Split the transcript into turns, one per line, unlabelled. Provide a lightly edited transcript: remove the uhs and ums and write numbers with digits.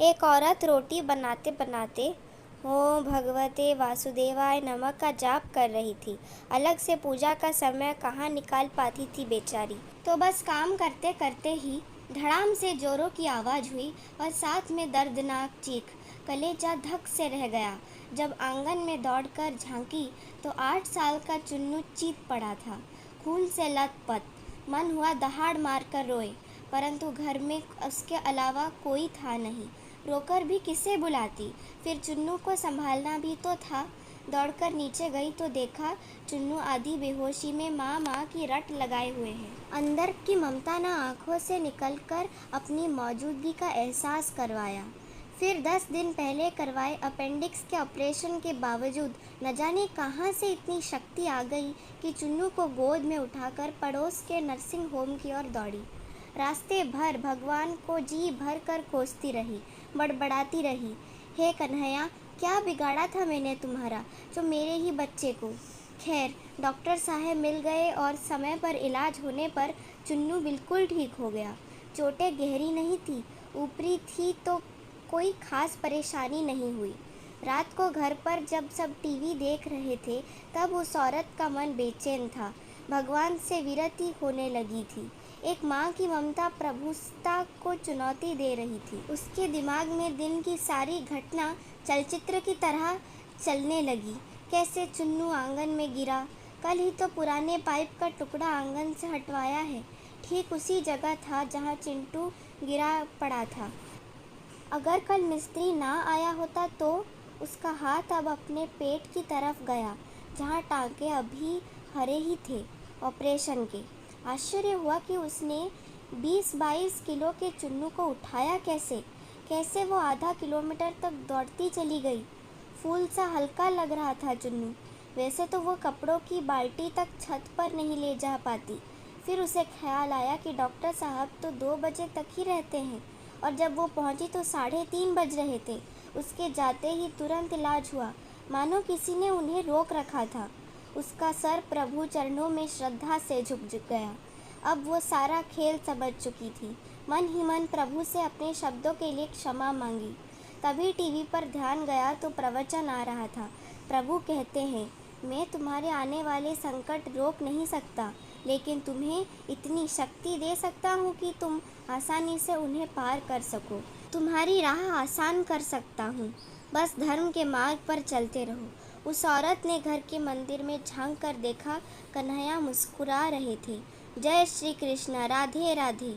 एक औरत रोटी बनाते बनाते ओम भगवते वासुदेवाय नमः का जाप कर रही थी। अलग से पूजा का समय कहाँ निकाल पाती थी बेचारी। तो बस काम करते करते ही धड़ाम से जोरों की आवाज़ हुई और साथ में दर्दनाक चीख। कलेजा धक से रह गया। जब आंगन में दौड़कर झांकी तो 8 साल का चुन्नू चीत पड़ा था, खून से लथपथ। मन हुआ दहाड़ मारकर रोए, परंतु घर में उसके अलावा कोई था नहीं। रोकर भी किसे बुलाती। फिर चुन्नू को संभालना भी तो था। दौड़कर नीचे गई तो देखा चुन्नू आधी बेहोशी में माँ माँ की रट लगाए हुए है। अंदर की ममता न आंखों से निकलकर अपनी मौजूदगी का एहसास करवाया। फिर 10 दिन पहले करवाए अपेंडिक्स के ऑपरेशन के बावजूद न जाने कहाँ से इतनी शक्ति आ गई कि चुन्नू को गोद में उठाकर पड़ोस के नर्सिंग होम की ओर दौड़ी। रास्ते भर भगवान को जी भर कर कोसती रही, बड़बड़ाती रही, हे कन्हैया, क्या बिगाड़ा था मैंने तुम्हारा जो मेरे ही बच्चे को। खैर, डॉक्टर साहब मिल गए और समय पर इलाज होने पर चुन्नू बिल्कुल ठीक हो गया। चोटें गहरी नहीं थी, ऊपरी थी, तो कोई खास परेशानी नहीं हुई। रात को घर पर जब सब टीवी देख रहे थे तब उस औरत का मन बेचैन था। भगवान से विरति होने लगी थी। एक माँ की ममता प्रभुसत्ता को चुनौती दे रही थी। उसके दिमाग में दिन की सारी घटना चलचित्र की तरह चलने लगी। कैसे चुन्नू आंगन में गिरा, कल ही तो पुराने पाइप का टुकड़ा आंगन से हटवाया है, ठीक उसी जगह था जहाँ चिंटू गिरा पड़ा था। अगर कल मिस्त्री ना आया होता तो उसका हाथ अब अपने पेट की तरफ गया, जहाँ टाँके अभी हरे ही थे ऑपरेशन के। आश्चर्य हुआ कि उसने 20-22 किलो के चुन्नू को उठाया कैसे। कैसे वो आधा किलोमीटर तक दौड़ती चली गई। फूल सा हल्का लग रहा था चुन्नू। वैसे तो वो कपड़ों की बाल्टी तक छत पर नहीं ले जा पाती। फिर उसे ख्याल आया कि डॉक्टर साहब तो 2 बजे तक ही रहते हैं और जब वो पहुंची तो 3:30 बज रहे थे। उसके जाते ही तुरंत इलाज हुआ, मानो किसी ने उन्हें रोक रखा था। उसका सर प्रभु चरणों में श्रद्धा से झुक गया। अब वो सारा खेल समझ चुकी थी। मन ही मन प्रभु से अपने शब्दों के लिए क्षमा मांगी। तभी टीवी पर ध्यान गया तो प्रवचन आ रहा था। प्रभु कहते हैं, मैं तुम्हारे आने वाले संकट रोक नहीं सकता, लेकिन तुम्हें इतनी शक्ति दे सकता हूँ कि तुम आसानी से उन्हें पार कर सको। तुम्हारी राह आसान कर सकता हूँ, बस धर्म के मार्ग पर चलते रहो। उस औरत ने घर के मंदिर में झांक कर देखा, कन्हैया मुस्कुरा रहे थे। जय श्री कृष्ण, राधे राधे।